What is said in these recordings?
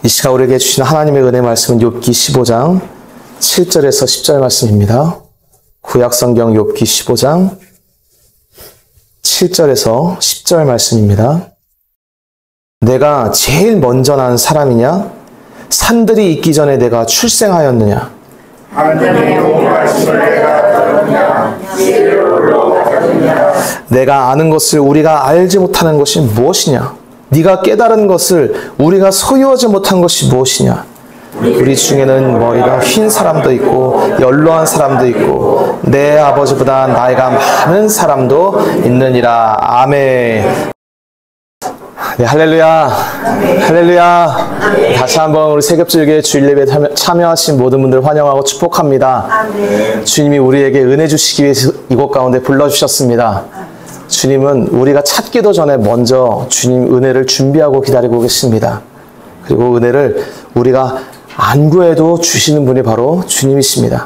이 시간 우리에게 주신 하나님의 은혜 말씀은 욥기 15장 7절에서 10절 말씀입니다. 구약성경 욥기 15장 7절에서 10절 말씀입니다. 내가 제일 먼저 난 사람이냐? 산들이 있기 전에 내가 출생하였느냐? 하늘의 공부하심을 내가 들었느냐? 지혜로 올라갔느냐? 내가 아는 것을 우리가 알지 못하는 것이 무엇이냐? 네가 깨달은 것을 우리가 소유하지 못한 것이 무엇이냐? 우리 중에는 머리가 흰 사람도 있고 연로한 사람도 있고 내 아버지보다 나이가 많은 사람도 있느니라. 아멘. 네, 할렐루야. 할렐루야. 다시 한번 우리 세겹절기에 주일 예배에 참여하신 모든 분들 환영하고 축복합니다. 주님이 우리에게 은혜 주시기 위해서 이곳 가운데 불러주셨습니다. 주님은 우리가 찾기도 전에 먼저 주님 은혜를 준비하고 기다리고 계십니다. 그리고 은혜를 우리가 안 구해도 주시는 분이 바로 주님이십니다.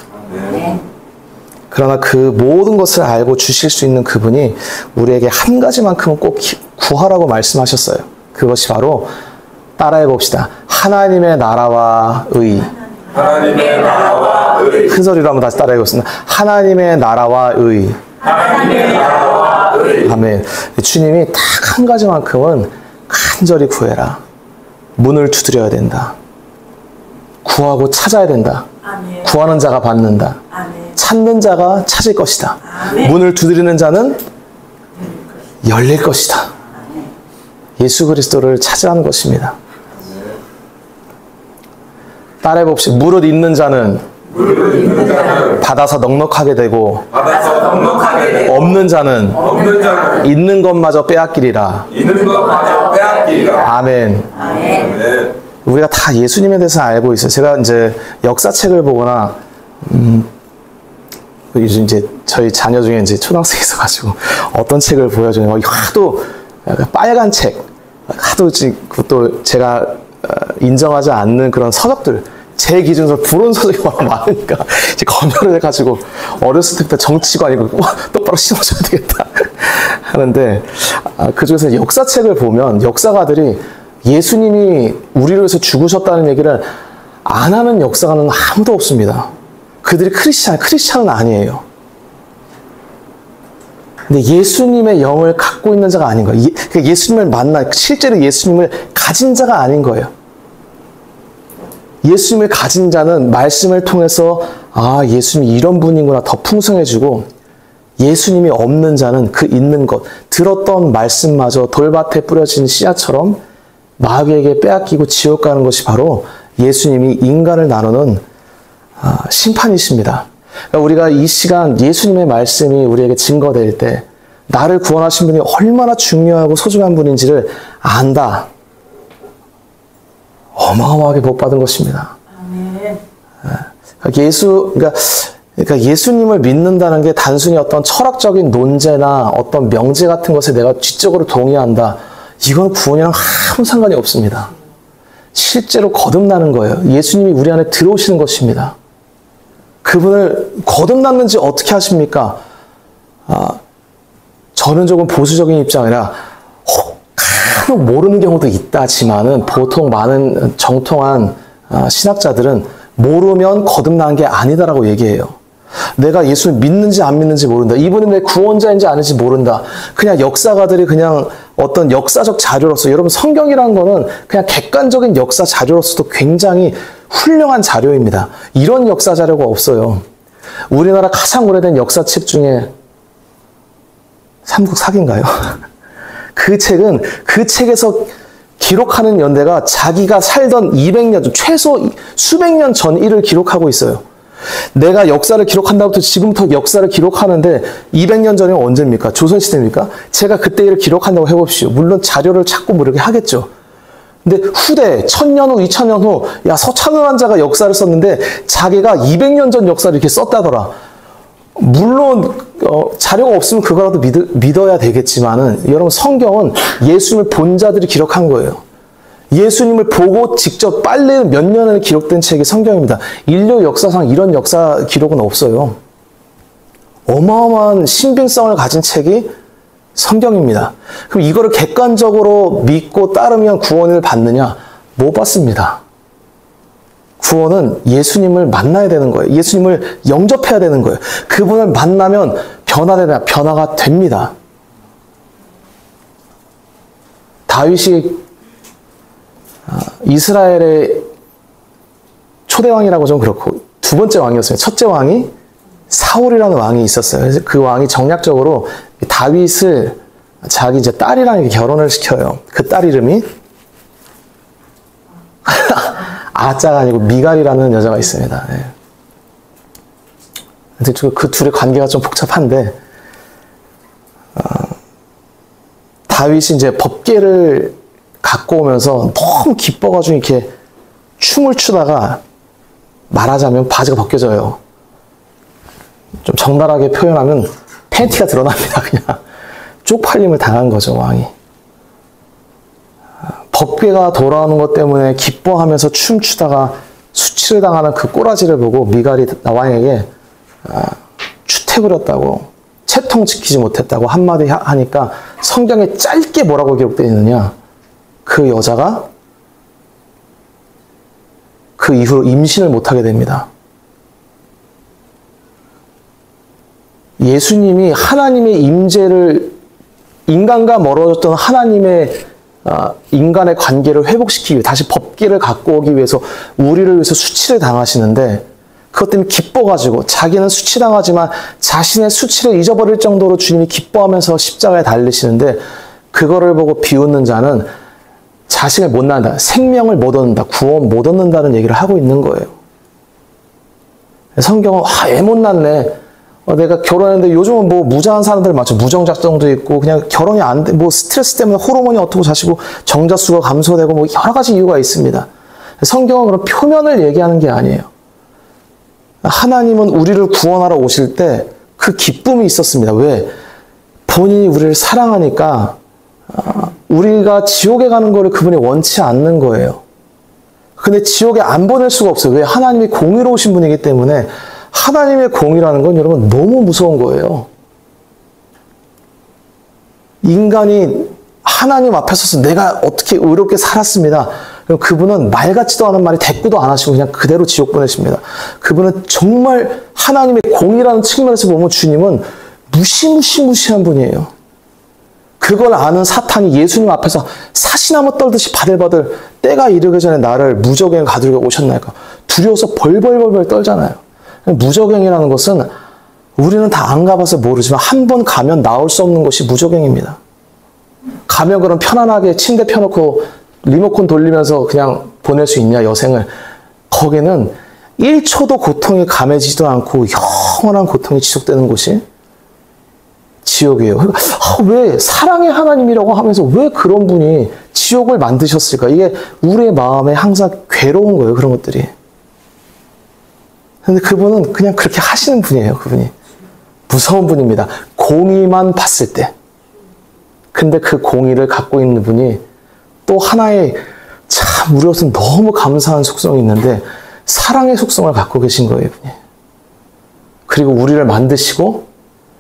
그러나 그 모든 것을 알고 주실 수 있는 그분이 우리에게 한 가지만큼은 꼭 구하라고 말씀하셨어요. 그것이 바로 따라해 봅시다. 하나님의 나라와 의. 하나님의 나라와 의. 큰 소리로 한번 다시 따라해 보겠습니다. 하나님의 나라와 의. 하나님의 나라와 의. 아멘. 주님이 딱 한 가지만큼은 간절히 구해라. 문을 두드려야 된다. 구하고 찾아야 된다. 아멘. 구하는 자가 받는다. 아멘. 찾는 자가 찾을 것이다. 아멘. 문을 두드리는 자는 열릴 것이다. 예수 그리스도를 찾으라는 것입니다. 따라해 봅시다. 무릇 있는 자는 받아서 넉넉하게 되고 없는 자는 있는 것마저 빼앗기리라. 아멘. 우리가 다 예수님에 대해서 알고 있어요. 제가 이제 역사책을 보거나 요즘 이제 저희 자녀 중에 이제 초등학생이 있어가지고 어떤 책을 보여주냐면 하도 빨간 책, 하도 그것도 제가 인정하지 않는 그런 서적들, 제 기준으로 불온 서적이 많으니까 이제 검열을 해가지고 어렸을 때부터 정치관이고 똑바로 심어줘야 되겠다 하는데 그 중에서 역사책을 보면 역사가들이 예수님이 우리를 위해서 죽으셨다는 얘기를 안 하는 역사가는 아무도 없습니다. 그들이 크리스찬은 아니에요. 근데 예수님의 영을 갖고 있는 자가 아닌 거예요. 예수님을 실제로 예수님을 가진 자가 아닌 거예요. 예수님을 가진 자는 말씀을 통해서 예수님이 이런 분이구나 더 풍성해지고, 예수님이 없는 자는 그 있는 것, 들었던 말씀마저 돌밭에 뿌려진 씨앗처럼 마귀에게 빼앗기고 지옥 가는 것이 바로 예수님이 인간을 나누는 심판이십니다. 그러니까 우리가 이 시간 예수님의 말씀이 우리에게 증거될 때 나를 구원하신 분이 얼마나 중요하고 소중한 분인지를 안다. 어마어마하게 복받은 것입니다. 아멘. 그러니까 예수님을 믿는다는 게 단순히 어떤 철학적인 논제나 어떤 명제 같은 것에 내가 지적으로 동의한다. 이건 구원이랑 아무 상관이 없습니다. 실제로 거듭나는 거예요. 예수님이 우리 안에 들어오시는 것입니다. 그분을 거듭났는지 어떻게 하십니까? 저는 조금 보수적인 입장이라 간혹 모르는 경우도 있다지만은 보통 많은 정통한 신학자들은 모르면 거듭난 게 아니다라고 얘기해요. 내가 예수를 믿는지 안 믿는지 모른다. 이분이 내 구원자인지 아닌지 모른다. 그냥 역사가들이 그냥 어떤 역사적 자료로서, 여러분 성경이라는 거는 그냥 객관적인 역사 자료로서도 굉장히 훌륭한 자료입니다. 이런 역사 자료가 없어요. 우리나라 가장 오래된 역사책 중에 삼국사기인가요? 그 책은 그 책에서 기록하는 연대가 자기가 살던 200년, 최소 수백 년 전 일을 기록하고 있어요. 내가 역사를 기록한다부터 지금부터 역사를 기록하는데 200년 전이 언제입니까? 조선시대입니까? 제가 그때 일을 기록한다고 해봅시오. 물론 자료를 찾고 뭐 이렇게 하겠죠. 근데 후대, 1000년 후, 2000년 후, 서찬원 자가 역사를 썼는데 자기가 200년 전 역사를 이렇게 썼다더라. 물론 자료가 없으면 그거라도 믿어야 되겠지만은, 여러분 성경은 예수님을 본 자들이 기록한 거예요. 예수님을 보고 직접 빨리 몇 년에 기록된 책이 성경입니다. 인류 역사상 이런 역사 기록은 없어요. 어마어마한 신빙성을 가진 책이 성경입니다. 그럼 이거를 객관적으로 믿고 따르면 구원을 받느냐? 못 받습니다. 구원은 예수님을 만나야 되는 거예요. 예수님을 영접해야 되는 거예요. 그분을 만나면 변화가 됩니다. 다윗이 이스라엘의 초대왕이라고 좀 그렇고 두 번째 왕이었어요. 첫째 왕이 사울이라는 왕이 있었어요. 그래서 그 왕이 정략적으로 다윗을 자기 이제 딸이랑 이렇게 결혼을 시켜요. 그 딸 이름이 아짜가 아니고 미갈이라는 여자가 있습니다. 네. 그 둘의 관계가 좀 복잡한데 다윗이 이제 법궤를 갖고 오면서 너무 기뻐가지고 이렇게 춤을 추다가 말하자면 바지가 벗겨져요. 좀 적나라하게 표현하면 팬티가 드러납니다. 그냥 쪽팔림을 당한 거죠, 왕이. 법궤가 돌아오는 것 때문에 기뻐하면서 춤추다가 수치를 당하는 그 꼬라지를 보고 미갈이 왕에게 추택을 했다고, 채통 지키지 못했다고 한마디 하니까 성경에 짧게 뭐라고 기록되어 있느냐. 그 여자가 그 이후로 임신을 못하게 됩니다. 예수님이 하나님의 임재를, 인간과 멀어졌던 하나님의 인간의 관계를 회복시키기 위해 다시 법궤를 갖고 오기 위해서 우리를 위해서 수치를 당하시는데, 그것 때문에 기뻐가지고 자기는 수치당하지만 자신의 수치를 잊어버릴 정도로 주님이 기뻐하면서 십자가에 달리시는데, 그거를 보고 비웃는 자는 자신을 못 낳는다, 생명을 못 얻는다, 구원 못 얻는다는 얘기를 하고 있는 거예요. 성경은 애 못 낳네, 내가 결혼했는데 요즘은 뭐 무장한 사람들 많죠. 무정작정도 있고 그냥 결혼이 안 돼, 뭐 스트레스 때문에 호르몬이 어떻고 자시고 정자수가 감소되고 뭐 여러 가지 이유가 있습니다. 성경은 그런 표면을 얘기하는 게 아니에요. 하나님은 우리를 구원하러 오실 때 그 기쁨이 있었습니다. 왜? 본인이 우리를 사랑하니까 우리가 지옥에 가는 거를 그분이 원치 않는 거예요. 근데 지옥에 안 보낼 수가 없어요. 왜? 하나님이 공의로우신 분이기 때문에. 하나님의 공의라는 건 여러분 너무 무서운 거예요. 인간이 하나님 앞에 서서 내가 어떻게 의롭게 살았습니다. 그럼 그분은 말 같지도 않은 말이 대꾸도 안 하시고 그냥 그대로 지옥 보내십니다. 그분은 정말 하나님의 공의라는 측면에서 보면 주님은 무시무시한 분이에요. 그걸 아는 사탄이 예수님 앞에서 사시나무 떨듯이 바들바들 때가 이르기 전에 나를 무적행을 가두려고 오셨나이까 두려워서 벌벌벌 떨잖아요. 무적행이라는 것은 우리는 다 안 가봐서 모르지만 한 번 가면 나올 수 없는 것이 무적행입니다. 가면 그럼 편안하게 침대 펴놓고 리모컨 돌리면서 그냥 보낼 수 있냐, 여생을. 거기는 1초도 고통이 감해지지도 않고 영원한 고통이 지속되는 곳이 지옥이에요. 그러니까 왜 사랑의 하나님이라고 하면서 왜 그런 분이 지옥을 만드셨을까? 이게 우리의 마음에 항상 괴로운 거예요, 그런 것들이. 근데 그분은 그냥 그렇게 하시는 분이에요, 그분이. 무서운 분입니다. 공의만 봤을 때. 근데 그 공의를 갖고 있는 분이 또 하나의 참 우리로서는 너무 감사한 속성이 있는데 사랑의 속성을 갖고 계신 거예요, 이분이. 그리고 우리를 만드시고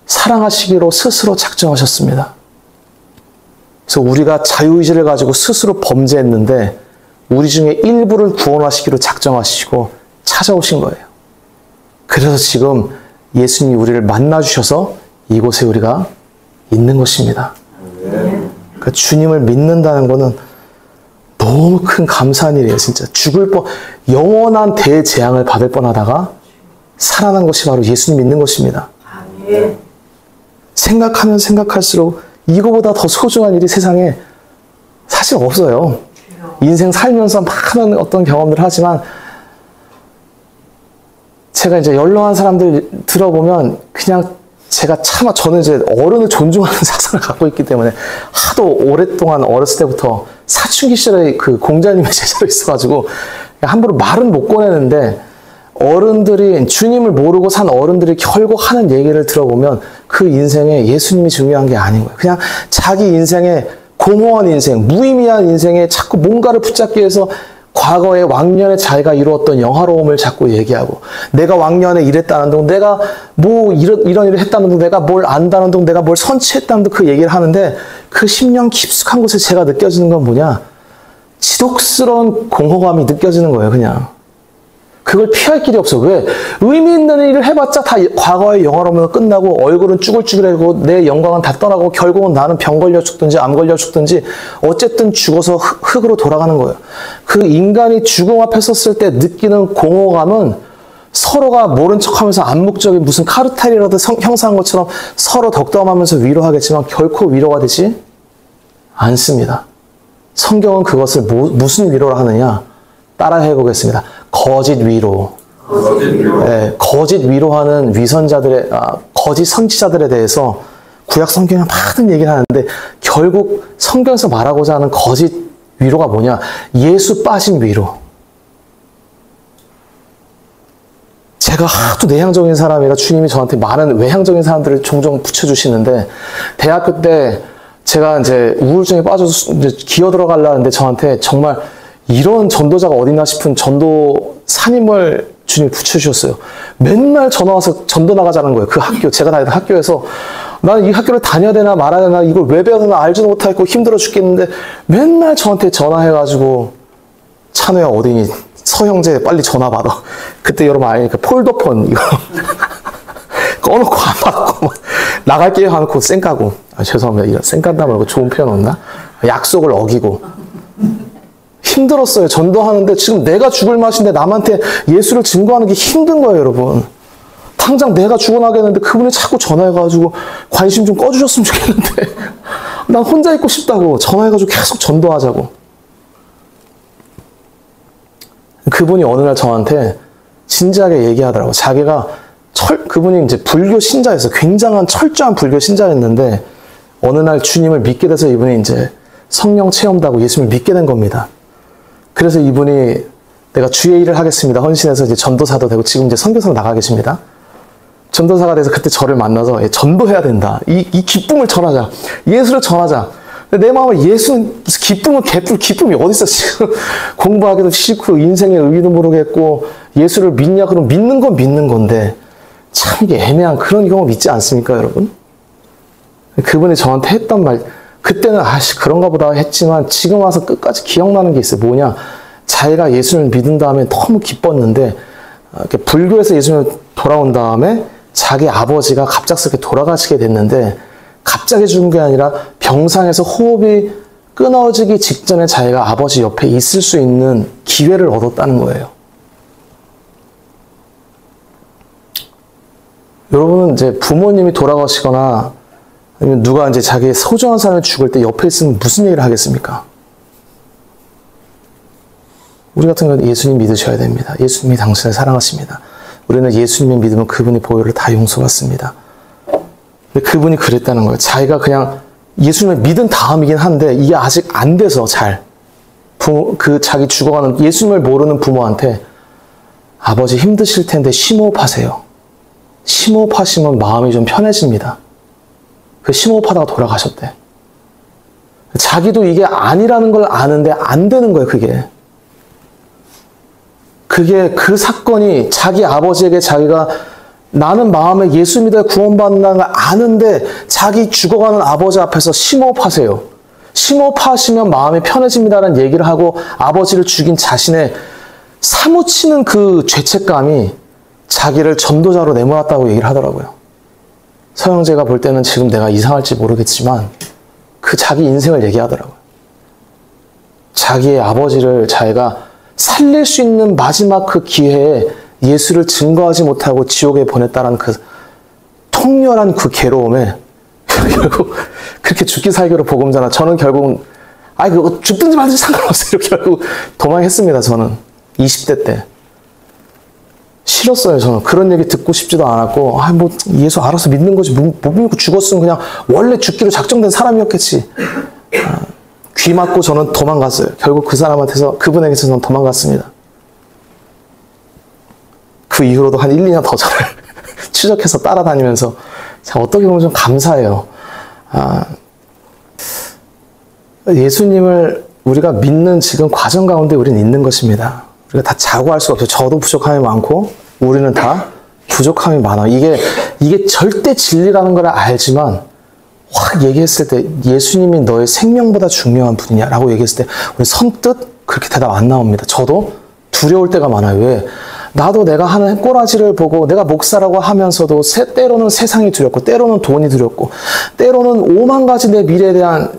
사랑하시기로 스스로 작정하셨습니다. 그래서 우리가 자유의지를 가지고 스스로 범죄했는데 우리 중에 일부를 구원하시기로 작정하시고 찾아오신 거예요. 그래서 지금 예수님이 우리를 만나주셔서 이곳에 우리가 있는 것입니다. 그러니까 주님을 믿는다는 것은 너무 큰 감사한 일이에요. 진짜 죽을 뻔, 영원한 대재앙을 받을 뻔하다가 살아난 것이 바로 예수님 믿는 것입니다. 생각하면 생각할수록 이거보다 더 소중한 일이 세상에 사실 없어요. 인생 살면서 많은 어떤 경험들을 하지만 제가 이제 연로한 사람들 들어보면 그냥 제가 차마 저는 이제 어른을 존중하는 사상을 갖고 있기 때문에 하도 오랫동안 어렸을 때부터 사춘기 시절에 그 공자님의 제자로 있어가지고 함부로 말은 못 꺼내는데 어른들이 주님을 모르고 산 어른들이 결국 하는 얘기를 들어보면 그 인생에 예수님이 중요한 게 아닌 거예요. 그냥 자기 인생에 공허한 인생, 무의미한 인생에 자꾸 뭔가를 붙잡기 위해서 과거의 왕년에 자기가 이루었던 영화로움을 자꾸 얘기하고 내가 왕년에 이랬다는 둥, 내가 뭐 이런 일을 했다는 둥, 내가 뭘 안다는 둥, 내가 뭘 선취했다는 둥 그 얘기를 하는데 그 심령 깊숙한 곳에 제가 느껴지는 건 뭐냐? 지독스러운 공허감이 느껴지는 거예요, 그냥. 그걸 피할 길이 없어. 왜? 의미 있는 일을 해봤자 다 과거의 영화로만 끝나고 얼굴은 쭈글쭈글하고 내 영광은 다 떠나고 결국은 나는 병 걸려 죽든지 암 걸려 죽든지 어쨌든 죽어서 흙으로 돌아가는 거예요. 그 인간이 죽음 앞에 섰을 때 느끼는 공허감은 서로가 모른 척하면서 암묵적인 무슨 카르텔이라도 형성한 것처럼 서로 덕담하면서 위로하겠지만 결코 위로가 되지 않습니다. 성경은 그것을 무슨 위로를 하느냐? 따라해 보겠습니다. 거짓 위로. 네, 거짓 위로하는 위선자들의, 거짓 선지자들에 대해서 구약 성경에 많은 얘기를 하는데 결국 성경에서 말하고자 하는 거짓 위로가 뭐냐? 예수 빠진 위로. 제가 하도 내향적인 사람이라 주님이 저한테 많은 외향적인 사람들을 종종 붙여주시는데 대학교 때 제가 이제 우울증에 빠져서 이제 기어 들어가려는데 저한테 정말 이런 전도자가 어딨나 싶은 전도 산임을 주님이 붙여주셨어요. 맨날 전화 와서 전도 나가자는 거예요. 그 학교, 제가 다니던 학교에서 나는 이 학교를 다녀야 되나 말아야 되나 이걸 왜 배워야 되나 알지도 못하고 힘들어 죽겠는데 맨날 저한테 전화해가지고 찬우야 어디니? 서형제 빨리 전화 받아. 그때 여러분 아니니까 폴더폰 이거 꺼놓고 안 받고 나갈게요 하놓고 쌩 까고 죄송합니다. 이거 쌩 깐다 말고 좋은 표현 없나? 약속을 어기고 힘들었어요. 전도하는데 지금 내가 죽을 맛인데 남한테 예수를 증거하는 게 힘든 거예요, 여러분. 당장 내가 죽어나겠는데 그분이 자꾸 전화해가지고 관심 좀 꺼주셨으면 좋겠는데 난 혼자 있고 싶다고 전화해가지고 계속 전도하자고. 그분이 어느 날 저한테 진지하게 얘기하더라고. 자기가 그분이 이제 불교 신자였어. 굉장한 철저한 불교 신자였는데 어느 날 주님을 믿게 돼서 이분이 이제 성령 체험도 하고 예수님을 믿게 된 겁니다. 그래서 이분이 내가 주의 일을 하겠습니다. 헌신해서 이제 전도사도 되고 지금 이제 선교사로 나가 계십니다. 전도사가 돼서 그때 저를 만나서 전도해야 된다. 이 기쁨을 전하자. 예수를 전하자. 내 마음에 예수는 기쁨이 어딨어 지금. 공부하기도 싫고 인생의 의미도 모르겠고 예수를 믿냐? 그럼 믿는 건 믿는 건데 참 이게 애매한 그런 경우 있지 않습니까, 여러분? 그분이 저한테 했던 말, 그때는 그런가 보다 했지만 지금 와서 끝까지 기억나는 게 있어요. 뭐냐? 자기가 예수를 믿은 다음에 너무 기뻤는데 이렇게 불교에서 예수를 돌아온 다음에 자기 아버지가 갑작스럽게 돌아가시게 됐는데 갑자기 죽은 게 아니라 병상에서 호흡이 끊어지기 직전에 자기가 아버지 옆에 있을 수 있는 기회를 얻었다는 거예요. 여러분은 이제 부모님이 돌아가시거나 아니면 누가 이제 자기의 소중한 사람이 죽을 때 옆에 있으면 무슨 얘기를 하겠습니까? 우리 같은 경우는 예수님 믿으셔야 됩니다. 예수님이 당신을 사랑하십니다. 우리는 예수님을 믿으면 그분의 보혈을 다 용서받습니다. 근데 그분이 그랬다는 거예요. 자기가 그냥 예수님을 믿은 다음이긴 한데 이게 아직 안 돼서 자기 죽어가는 예수님을 모르는 부모한테 아버지 힘드실 텐데 심호흡하세요. 심호흡하시면 마음이 좀 편해집니다. 그 심호흡하다가 돌아가셨대. 자기도 이게 아니라는 걸 아는데 안 되는 거예요, 그게 그 사건이 자기 아버지에게 자기가 나는 마음에 예수 믿어 구원받는다는 걸 아는데 자기 죽어가는 아버지 앞에서 심호흡하세요. 심호흡하시면 마음이 편해집니다라는 얘기를 하고 아버지를 죽인 자신의 사무치는 그 죄책감이 자기를 전도자로 내몰았다고 얘기를 하더라고요. 서영재가 볼 때는 지금 내가 이상할지 모르겠지만 그 자기 인생을 얘기하더라고요. 자기의 아버지를 자기가 살릴 수 있는 마지막 그 기회에 예수를 증거하지 못하고 지옥에 보냈다는 그 통렬한 그 괴로움에 결국 그렇게 죽기 살기로 복음 전하. 저는 결국은 그거 죽든지 말든지 상관없어요. 결국 도망했습니다. 저는 20대 때 싫었어요. 저는 그런 얘기 듣고 싶지도 않았고 뭐 예수 알아서 믿는 거지 못 믿고 죽었으면 그냥 원래 죽기로 작정된 사람이었겠지. 귀 맞고 저는 도망갔어요. 결국 그분에게서 저는 도망갔습니다. 그 이후로도 한 1, 2년 더 저를 추적해서 따라다니면서 어떻게 보면 좀 감사해요. 예수님을 우리가 믿는 지금 과정 가운데 우리는 있는 것입니다. 우리가 다 자고할 수 없어요. 저도 부족함이 많고 우리는 다 부족함이 많아요. 이게 절대 진리라는 걸 알지만 확 얘기했을 때 예수님이 너의 생명보다 중요한 분이냐라고 얘기했을 때 우리 선뜻 그렇게 대답 안 나옵니다. 저도 두려울 때가 많아요. 왜? 나도 내가 하는 꼬라지를 보고 내가 목사라고 하면서도 때로는 세상이 두렵고 때로는 돈이 두렵고 때로는 5만 가지 내 미래에 대한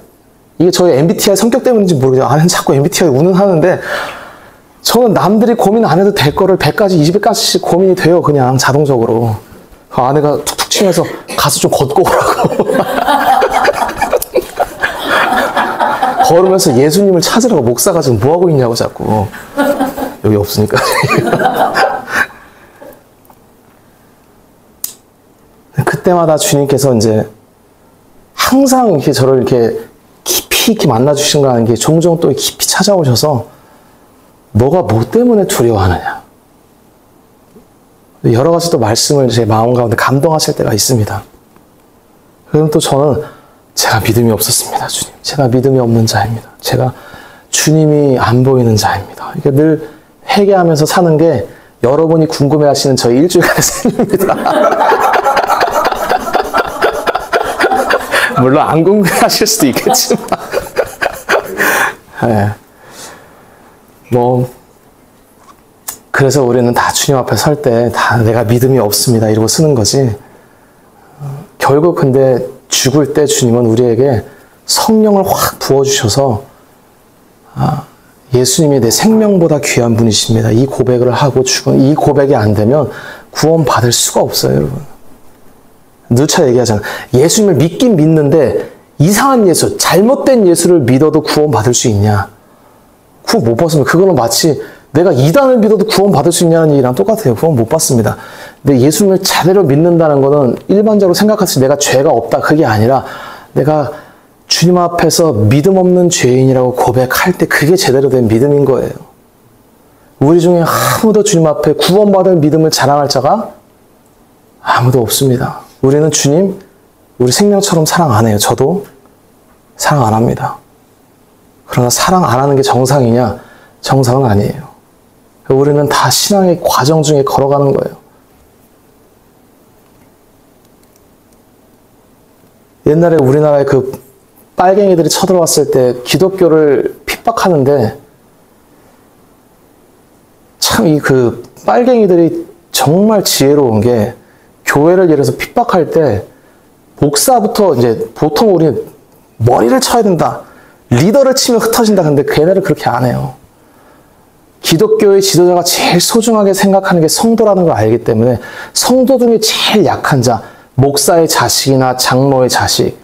이게 저희 MBTI 성격 때문인지 모르겠어요. 나는 자꾸 MBTI 운운하는데 저는 남들이 고민 안 해도 될 거를 100가지, 200가지씩 고민이 돼요. 그냥 자동적으로. 그 아내가 툭툭 치면서 가서 좀 걷고 오라고. 걸으면서 예수님을 찾으라고 목사가 지금 뭐하고 있냐고 자꾸. 여기 없으니까. 그때마다 주님께서 이제 항상 이렇게 저를 이렇게 깊이 이렇게 만나주신다는 게 종종 또 깊이 찾아오셔서 너가 뭐 때문에 두려워하느냐. 여러 가지 또 말씀을 제 마음 가운데 감동하실 때가 있습니다. 그럼 또 저는 제가 믿음이 없었습니다. 주님. 제가 믿음이 없는 자입니다. 제가 주님이 안 보이는 자입니다. 그러니까 늘 회개하면서 사는 게 여러분이 궁금해하시는 저희 일주일간의 삶입니다. 물론 안 궁금해하실 수도 있겠지만 네. 그래서 우리는 다 주님 앞에 설 때 다 내가 믿음이 없습니다 이러고 쓰는 거지. 결국 근데 죽을 때 주님은 우리에게 성령을 확 부어주셔서 예수님이 내 생명보다 귀한 분이십니다. 이 고백을 하고 죽은 이 고백이 안 되면 구원받을 수가 없어요, 여러분. 누차 얘기하잖아. 예수님을 믿긴 믿는데 이상한 예수, 잘못된 예수를 믿어도 구원받을 수 있냐? 구원 못 받습니다. 그거는 마치 내가 이단을 믿어도 구원받을 수 있냐는 얘기랑 똑같아요. 구원 못 받습니다. 근데 예수님을 제대로 믿는다는 거는 일반적으로 생각할 때 내가 죄가 없다 그게 아니라 내가 주님 앞에서 믿음 없는 죄인이라고 고백할 때 그게 제대로 된 믿음인 거예요. 우리 중에 아무도 주님 앞에 구원받을 믿음을 자랑할 자가 아무도 없습니다. 우리는 주님, 우리 생명처럼 사랑 안 해요. 저도 사랑 안 합니다. 그러나 사랑 안 하는 게 정상이냐? 정상은 아니에요. 우리는 다 신앙의 과정 중에 걸어가는 거예요. 옛날에 우리나라에 그 빨갱이들이 쳐들어왔을 때 기독교를 핍박하는데 참 이 그 빨갱이들이 정말 지혜로운 게 교회를 예를 들어서 핍박할 때 목사부터 이제 보통 우리 머리를 쳐야 된다. 리더를 치면 흩어진다. 근데 걔네를 그렇게 안 해요. 기독교의 지도자가 제일 소중하게 생각하는 게 성도라는 걸 알기 때문에 성도 중에 제일 약한 자, 목사의 자식이나 장로의 자식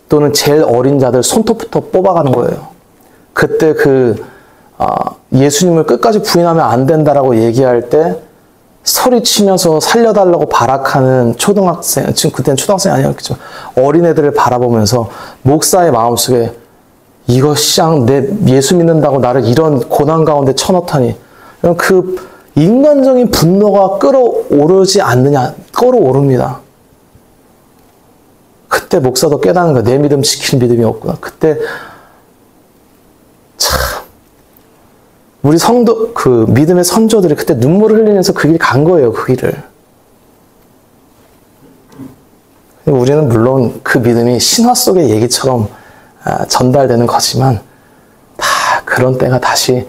또는 제일 어린 자들 손톱부터 뽑아가는 거예요. 그때 예수님을 끝까지 부인하면 안 된다라고 얘기할 때 소리치면서 살려달라고 발악하는 초등학생, 지금 그때는 초등학생이 아니었겠죠. 어린애들을 바라보면서 목사의 마음속에 이거 내 예수 믿는다고 나를 이런 고난 가운데 쳐넣다니. 그 인간적인 분노가 끌어오르지 않느냐? 끌어오릅니다. 그때 목사도 깨닫는 거야. 내 믿음 지킬 믿음이 없구나. 그때 참 우리 성도 그 믿음의 선조들이 그때 눈물을 흘리면서 그 길 간 거예요. 그 길을. 우리는 물론 그 믿음이 신화 속의 얘기처럼 전달되는 거지만 다 그런 때가 다시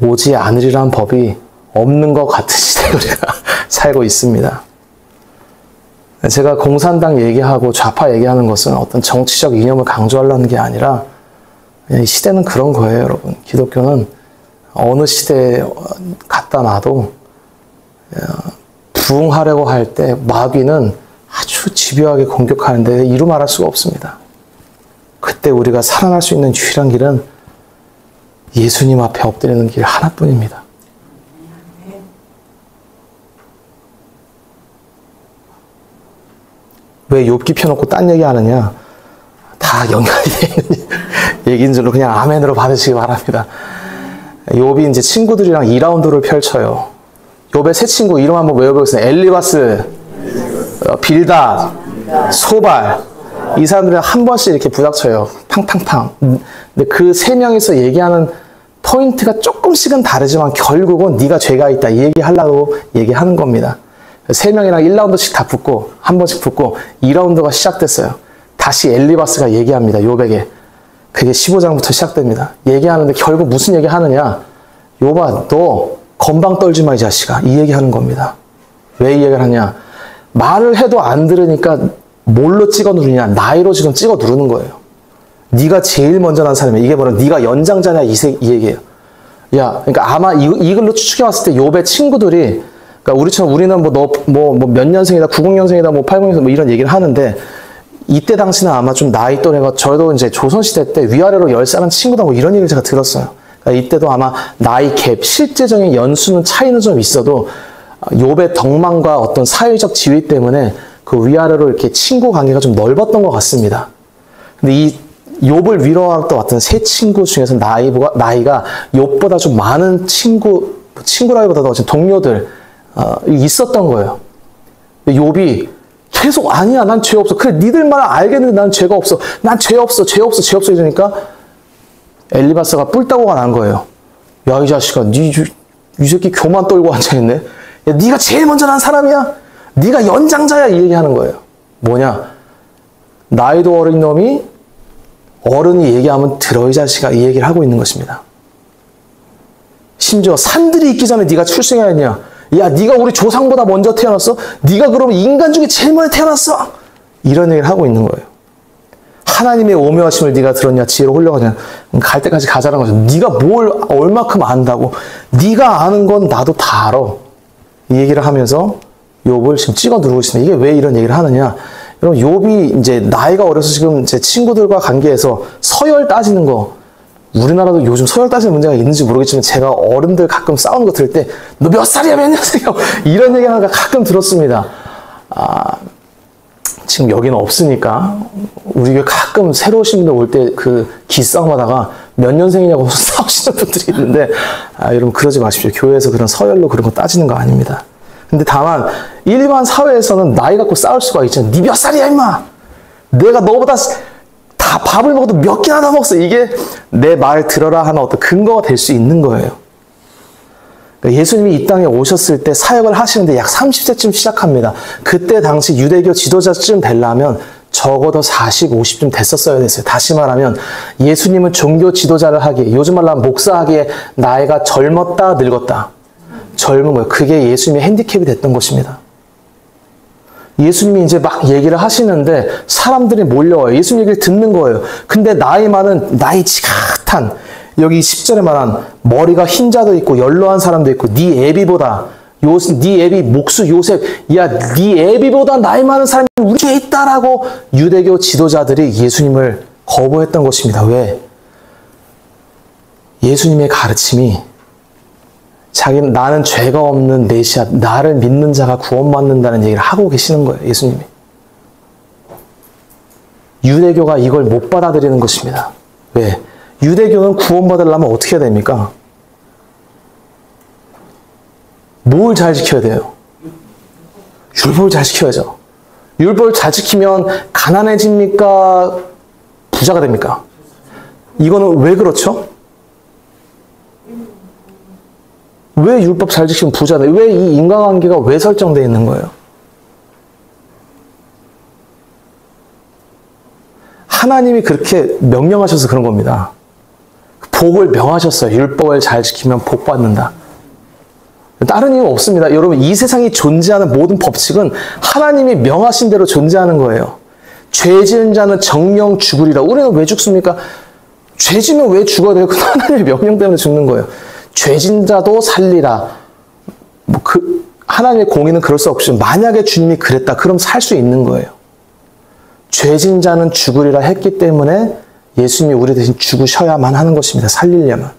오지 않으리란 법이 없는 것 같은 시대에 우리가 살고 있습니다. 제가 공산당 얘기하고 좌파 얘기하는 것은 어떤 정치적 이념을 강조하려는 게 아니라 이 시대는 그런 거예요, 여러분. 기독교는 어느 시대에 갖다 놔도 부흥하려고 할 때 마귀는 아주 집요하게 공격하는데 이루 말할 수가 없습니다. 그때 우리가 살아날 수 있는 유일한 길은 예수님 앞에 엎드리는 길 하나뿐입니다. 왜 욥기 펴놓고 딴 얘기 하느냐? 다 연결이 되는 얘기인 줄로 그냥 아멘으로 받으시기 바랍니다. 욥이 이제 친구들이랑 2라운드를 펼쳐요. 욥의 세 친구 이름 한번 외워보겠습니다. 엘리바스, 빌닷, 소발. 이 사람들은 한 번씩 이렇게 부닥쳐요. 팡팡팡. 근데 그 세 명이서 얘기하는 포인트가 조금씩은 다르지만 결국은 네가 죄가 있다 이 얘기하려고 얘기하는 겁니다. 세 명이랑 1라운드씩 다 붙고 한 번씩 붙고 2라운드가 시작됐어요. 다시 엘리바스가 얘기합니다. 욥에게. 그게 15장부터 시작됩니다. 얘기하는데 결국 무슨 얘기 하느냐? 욥아, 너 건방 떨지 마, 이 자식아. 이 얘기하는 겁니다. 왜 이 얘기를 하냐? 말을 해도 안 들으니까 뭘로 찍어 누르냐? 나이로 지금 찍어 누르는 거예요. 네가 제일 먼저 난 사람이야. 이게 뭐냐? 네가 연장자냐? 이 얘기예요. 야, 그러니까 아마 이걸로 추측해 봤을 때 욥의 친구들이, 그러니까 우리처럼 우리는 몇 년생이다, 90년생이다, 80년생 뭐 이런 얘기를 하는데, 이때 당시는 아마 좀 나이 또래가, 저도 이제 조선시대 때 위아래로 10살은 친구다 뭐 이런 얘기를 제가 들었어요. 그러니까 이때도 아마 나이 갭, 실제적인 연수는 차이는 좀 있어도 욥의 덕망과 어떤 사회적 지위 때문에 그 위아래로 이렇게 친구 관계가 좀 넓었던 것 같습니다. 근데 이 욥을 위로하러 왔던 세 친구 중에서 나이가 욥보다 좀 많은 친구라기보다도 동료들 있었던 거예요. 욥이 계속 아니야, 난 죄 없어. 그래, 니들 말 알겠는데 난 죄가 없어. 난 죄 없어, 죄 없어, 죄 없어 이러니까 엘리바스가 뿔따고가 난 거예요. 야, 이 자식아, 이 새끼 교만 떨고 앉아있네. 야, 니가 제일 먼저 난 사람이야. 니가 연장자야. 이 얘기하는 거예요. 뭐냐? 나이도 어린 놈이 어른이 얘기하면 들어, 이 자식아. 이 얘기를 하고 있는 것입니다. 심지어 산들이 있기 전에 네가 출생해야 했냐? 야, 네가 우리 조상보다 먼저 태어났어? 네가 그러면 인간 중에 제일 먼저 태어났어? 이런 얘기를 하고 있는 거예요. 하나님의 오묘하심을 네가 들었냐? 지혜로 홀려가냐? 갈 때까지 가자라는 거죠. 네가 뭘 얼마큼 안다고? 네가 아는 건 나도 다 알아. 이 얘기를 하면서 욥을 지금 찍어 누르고 있습니다. 이게 왜 이런 얘기를 하느냐? 여러분, 욥이 이제 나이가 어려서 지금 제 친구들과 관계에서 서열 따지는 거, 우리나라도 요즘 서열 따지는 문제가 있는지 모르겠지만 제가 어른들 가끔 싸우는 거 들을 때 너 몇 살이야, 몇 년생이야? 이런 얘기 하는 거 가끔 들었습니다. 지금 여기는 없으니까 우리 교회 가끔 새로 오신 분들 올 때 그 기싸움 하다가 몇 년생이냐고 싸우시는 분들이 있는데 여러분 그러지 마십시오. 교회에서 그런 서열로 그런 거 따지는 거 아닙니다. 근데 다만 일반 사회에서는 나이 갖고 싸울 수가 있잖아요. 니 몇 살이야 임마. 내가 너보다 다 밥을 먹어도 몇 개나 다 먹었어. 이게 내 말 들어라 하는 어떤 근거가 될 수 있는 거예요. 그러니까 예수님이 이 땅에 오셨을 때 사역을 하시는데 약 30세쯤 시작합니다. 그때 당시 유대교 지도자쯤 되려면 적어도 40, 50쯤 됐었어야 됐어요. 다시 말하면 예수님은 종교 지도자를 하기에, 요즘 말로 하면 목사하기에 나이가 젊었다 늙었다. 젊은 거예요. 그게 예수님의 핸디캡이 됐던 것입니다. 예수님이 이제 막 얘기를 하시는데 사람들이 몰려와요. 예수님 얘기를 듣는 거예요. 근데 나이 많은, 나이 지긋한, 여기 10절에 말한 머리가 흰 자도 있고 연로한 사람도 있고 네 애비보다, 네 애비 목수 요셉, 야, 네 애비보다 나이 많은 사람이 우리 중에 있다라고 유대교 지도자들이 예수님을 거부했던 것입니다. 왜? 예수님의 가르침이 자기는 나는 죄가 없는 메시아, 나를 믿는 자가 구원받는다는 얘기를 하고 계시는 거예요. 예수님이. 유대교가 이걸 못 받아들이는 것입니다. 왜? 유대교는 구원받으려면 어떻게 해야 됩니까? 뭘 잘 지켜야 돼요? 율법을 잘 지켜야죠. 율법을 잘 지키면 가난해집니까? 부자가 됩니까? 이거는 왜 그렇죠? 왜 율법 잘 지키면 부자 돼? 왜 이 인과관계가 왜 설정되어 있는 거예요? 하나님이 그렇게 명령하셔서 그런 겁니다. 복을 명하셨어요. 율법을 잘 지키면 복 받는다. 다른 이유 없습니다. 여러분, 이 세상에 존재하는 모든 법칙은 하나님이 명하신 대로 존재하는 거예요. 죄 지은 자는 정령 죽으리라. 우리는 왜 죽습니까? 죄 지면 왜 죽어야 돼요? 그건 하나님의 명령 때문에 죽는 거예요. 죄진 자도 살리라. 하나님의 공의는 그럴 수 없지만 만약에 주님이 그랬다. 그럼 살 수 있는 거예요. 죄진 자는 죽으리라 했기 때문에 예수님이 우리 대신 죽으셔야만 하는 것입니다. 살리려면.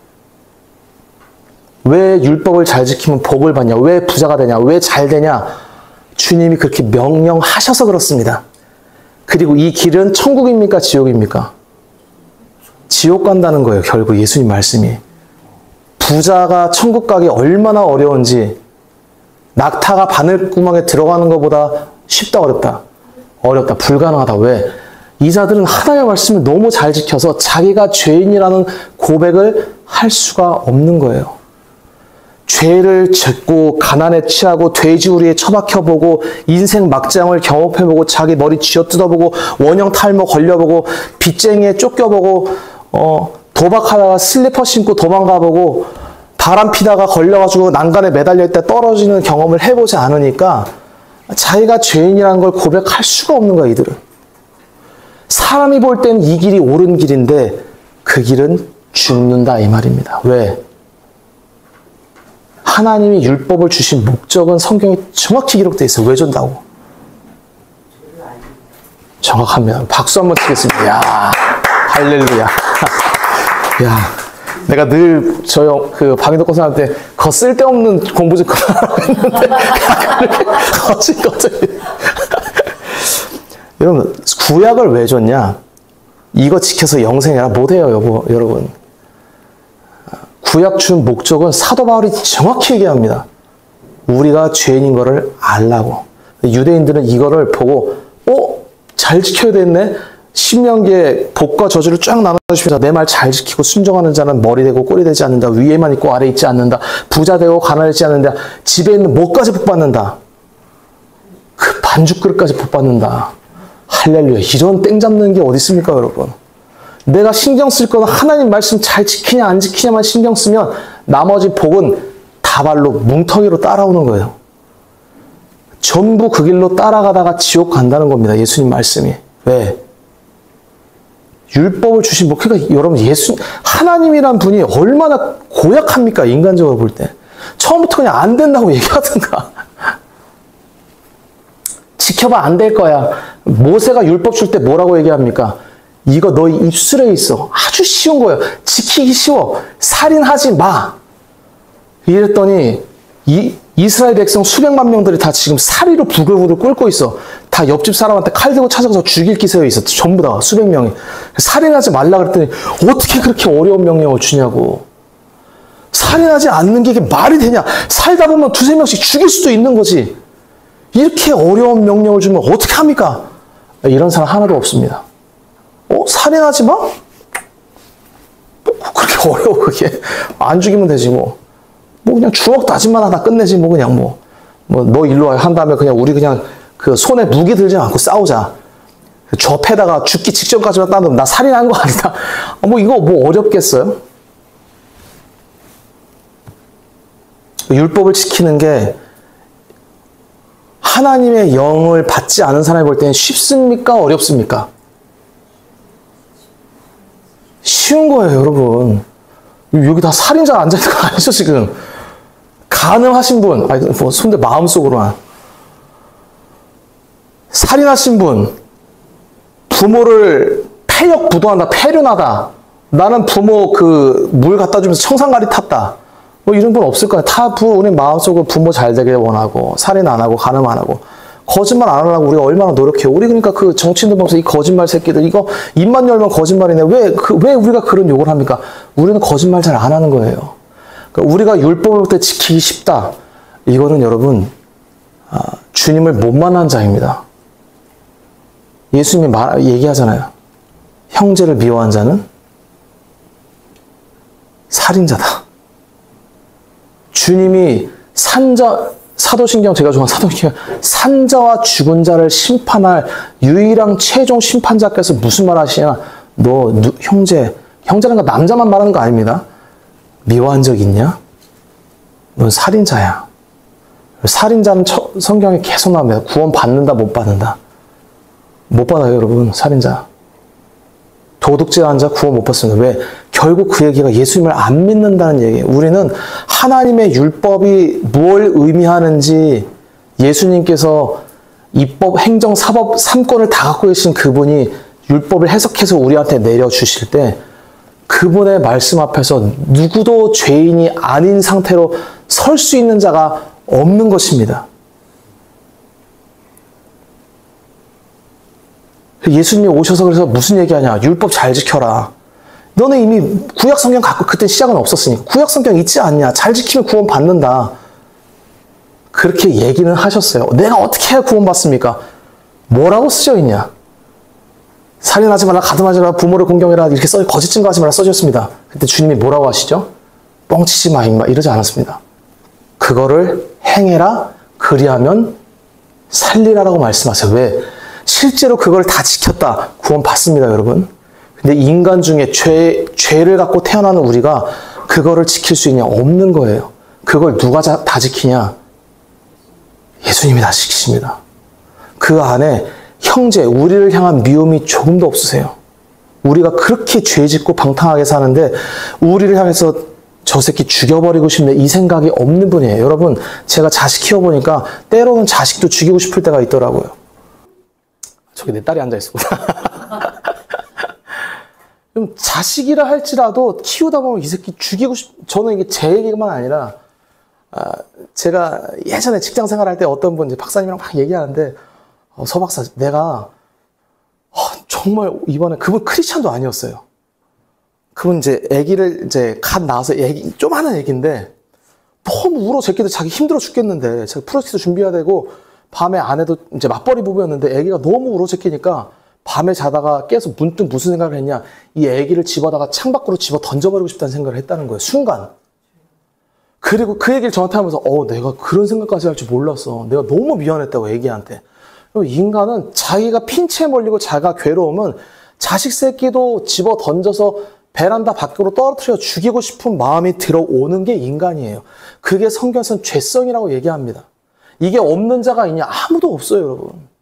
왜 율법을 잘 지키면 복을 받냐? 왜 부자가 되냐? 왜 잘 되냐? 주님이 그렇게 명령하셔서 그렇습니다. 그리고 이 길은 천국입니까? 지옥입니까? 지옥 간다는 거예요. 결국 예수님 말씀이. 부자가 천국 가기 얼마나 어려운지, 낙타가 바늘구멍에 들어가는 것보다 쉽다 어렵다? 어렵다. 불가능하다. 왜? 이자들은 하나님의 말씀을 너무 잘 지켜서 자기가 죄인이라는 고백을 할 수가 없는 거예요. 죄를 짓고 가난에 취하고 돼지우리에 처박혀보고 인생 막장을 경험해보고 자기 머리 쥐어뜯어보고 원형 탈모 걸려보고 빚쟁이에 쫓겨보고 도박하다가 슬리퍼 신고 도망가보고 바람 피다가 걸려가지고 난간에 매달릴 때 떨어지는 경험을 해보지 않으니까 자기가 죄인이라는 걸 고백할 수가 없는 거야, 이들은. 사람이 볼 땐 이 길이 옳은 길인데 그 길은 죽는다, 이 말입니다. 왜? 하나님이 율법을 주신 목적은 성경에 정확히 기록되어 있어요. 왜 준다고? 정확합니다. 박수 한번 치겠습니다. 야, 할렐루야. 야, 내가 늘 그 박인덕 권사한테 거 쓸데없는 공부 좀 하라고 했는데 거짓거든. 여러분, 구약을 왜 줬냐? 이거 지켜서 영생이라 못해요, 여러분. 구약 준 목적은 사도 바울이 정확히 얘기합니다. 우리가 죄인인 거를 알라고. 유대인들은 이거를 보고 잘 지켜야 되겠네. 신명기에 복과 저주를 쫙 나눠주면서 내 말 잘 지키고 순종하는 자는 머리 되고 꼬리 되지 않는다. 위에만 있고 아래 있지 않는다. 부자 되고 가난하지 않는다. 집에 있는 뭐까지 복받는다. 그 반죽 그릇까지 복받는다. 할렐루야. 이런 땡 잡는 게 어디 있습니까, 여러분? 내가 신경 쓸 거는 하나님 말씀 잘 지키냐 안 지키냐만 신경 쓰면 나머지 복은 다발로 뭉텅이로 따라오는 거예요. 전부 그 길로 따라가다가 지옥 간다는 겁니다. 예수님 말씀이. 왜? 율법을 주신 뭐 그러니까 여러분 하나님이란 분이 얼마나 고약합니까? 인간적으로 볼 때. 처음부터 그냥 안 된다고 얘기하든가. 지켜봐 안 될 거야. 모세가 율법 줄 때 뭐라고 얘기합니까? 이거 너희 입술에 있어. 아주 쉬운 거예요. 지키기 쉬워. 살인하지 마. 이랬더니 이스라엘 백성 수백만 명들이 다 지금 사리로 부글부글 끓고 있어. 다 옆집 사람한테 칼 들고 찾아가서 죽일 기세에 있어. 전부 다 수백 명이. 살인하지 말라 그랬더니 어떻게 그렇게 어려운 명령을 주냐고. 살인하지 않는 게 이게 말이 되냐. 살다 보면 두세 명씩 죽일 수도 있는 거지. 이렇게 어려운 명령을 주면 어떻게 합니까? 이런 사람 하나도 없습니다. 살인하지 마? 그렇게 어려워, 그게. 안 죽이면 되지, 뭐. 그냥 주먹 다짐만 하다 끝내지, 그냥 너 일로 와. 한 다음에 그냥 우리 그냥 그 손에 무기 들지 않고 싸우자. 저 패다가 죽기 직전까지만 따놓으면 나 살인한 거 아니다. 이거 어렵겠어요? 율법을 지키는 게 하나님의 영을 받지 않은 사람이 볼 때는 쉽습니까? 어렵습니까? 쉬운 거예요, 여러분. 여기 다 살인자 앉아있는 거 아니죠, 지금? 가능하신 분, 손대 마음속으로만. 살인하신 분, 부모를 패역부도한다, 패륜하다. 나는 부모 물 갖다 주면서 청산가리 탔다. 이런 분 없을 거예요. 우리 마음속으로 부모 잘 되길 원하고, 살인 안 하고, 간음 안 하고, 거짓말 안 하려고 우리가 얼마나 노력해요. 우리 그러니까 그 정치인들 보면서 이 거짓말 새끼들, 이거 입만 열면 거짓말이네. 왜 우리가 그런 욕을 합니까? 우리는 거짓말 잘 안 하는 거예요. 그러니까 우리가 율법을 볼 때 지키기 쉽다. 이거는 여러분, 주님을 못 만난 자입니다. 예수님이 얘기하잖아요. 형제를 미워한 자는 살인자다. 주님이 사도신경, 제가 좋아하는 사도신경, 산자와 죽은 자를 심판할 유일한 최종 심판자께서 무슨 말 하시냐? 너 형제라는 거 남자만 말하는 거 아닙니다. 미워한 적 있냐? 넌 살인자야. 살인자는 성경에 계속 나옵니다. 구원 받는다, 못 받는다. 못 받아요, 여러분. 살인자. 도둑질한 자 구원 못 받습니다. 왜? 결국 그 얘기가 예수님을 안 믿는다는 얘기예요. 우리는 하나님의 율법이 뭘 의미하는지 예수님께서 입법, 행정, 사법 3권을 다 갖고 계신 그분이 율법을 해석해서 우리한테 내려주실 때 그분의 말씀 앞에서 누구도 죄인이 아닌 상태로 설 수 있는 자가 없는 것입니다. 예수님이 오셔서 그래서 무슨 얘기하냐. 율법 잘 지켜라. 너는 이미 구약 성경 갖고 그때 시작은 없었으니까. 구약 성경 있지 않냐. 잘 지키면 구원 받는다. 그렇게 얘기는 하셨어요. 내가 어떻게 해야 구원 받습니까? 뭐라고 쓰여 있냐. 살인하지 말라, 가늠하지 말라, 부모를 공경해라 이렇게 거짓 증거하지 말라 써졌습니다. 그때 주님이 뭐라고 하시죠? 뻥치지 마 임마 이러지 않았습니다. 그거를 행해라 그리하면 살리라라고 말씀하세요. 왜? 실제로 그걸 다 지켰다. 구원 받습니다, 여러분. 근데 인간 중에 죄를 갖고 태어나는 우리가 그거를 지킬 수 있냐? 없는 거예요. 그걸 누가 다 지키냐? 예수님이 다 지키십니다. 그 안에 형제, 우리를 향한 미움이 조금도 없으세요. 우리가 그렇게 죄짓고 방탕하게 사는데 우리를 향해서 저 새끼 죽여버리고 싶네 이 생각이 없는 분이에요. 여러분, 제가 자식 키워보니까 때로는 자식도 죽이고 싶을 때가 있더라고요. 저기 내 딸이 앉아있어. 좀 자식이라 할지라도 키우다 보면 이 새끼 죽이고 저는 이게 제 얘기만 아니라 제가 예전에 직장 생활할 때 어떤 분 이제 박사님이랑 막 얘기하는데 서 박사, 내가 정말 이번에 그분 크리스찬도 아니었어요. 그분 이제 아기를 이제 갓 낳아서 조그마한 아기인데 너무 울어 제끼도 자기 힘들어 죽겠는데 제가 프로젝트 준비해야 되고 밤에 아내도 이제 맞벌이 부부였는데 아기가 너무 울어 제끼니까 밤에 자다가 깨서 문득 무슨 생각을 했냐, 이 아기를 집어다가 창밖으로 집어 던져버리고 싶다는 생각을 했다는 거예요. 순간. 그리고 그 얘기를 저한테 하면서 내가 그런 생각까지 할 줄 몰랐어. 내가 너무 미안했다고 애기한테. 인간은 자기가 핀체에 몰리고 자기가 괴로우면 자식 새끼도 집어 던져서 베란다 밖으로 떨어뜨려 죽이고 싶은 마음이 들어오는 게 인간이에요. 그게 성경에서는 죄성이라고 얘기합니다. 이게 없는 자가 있냐? 아무도 없어요, 여러분.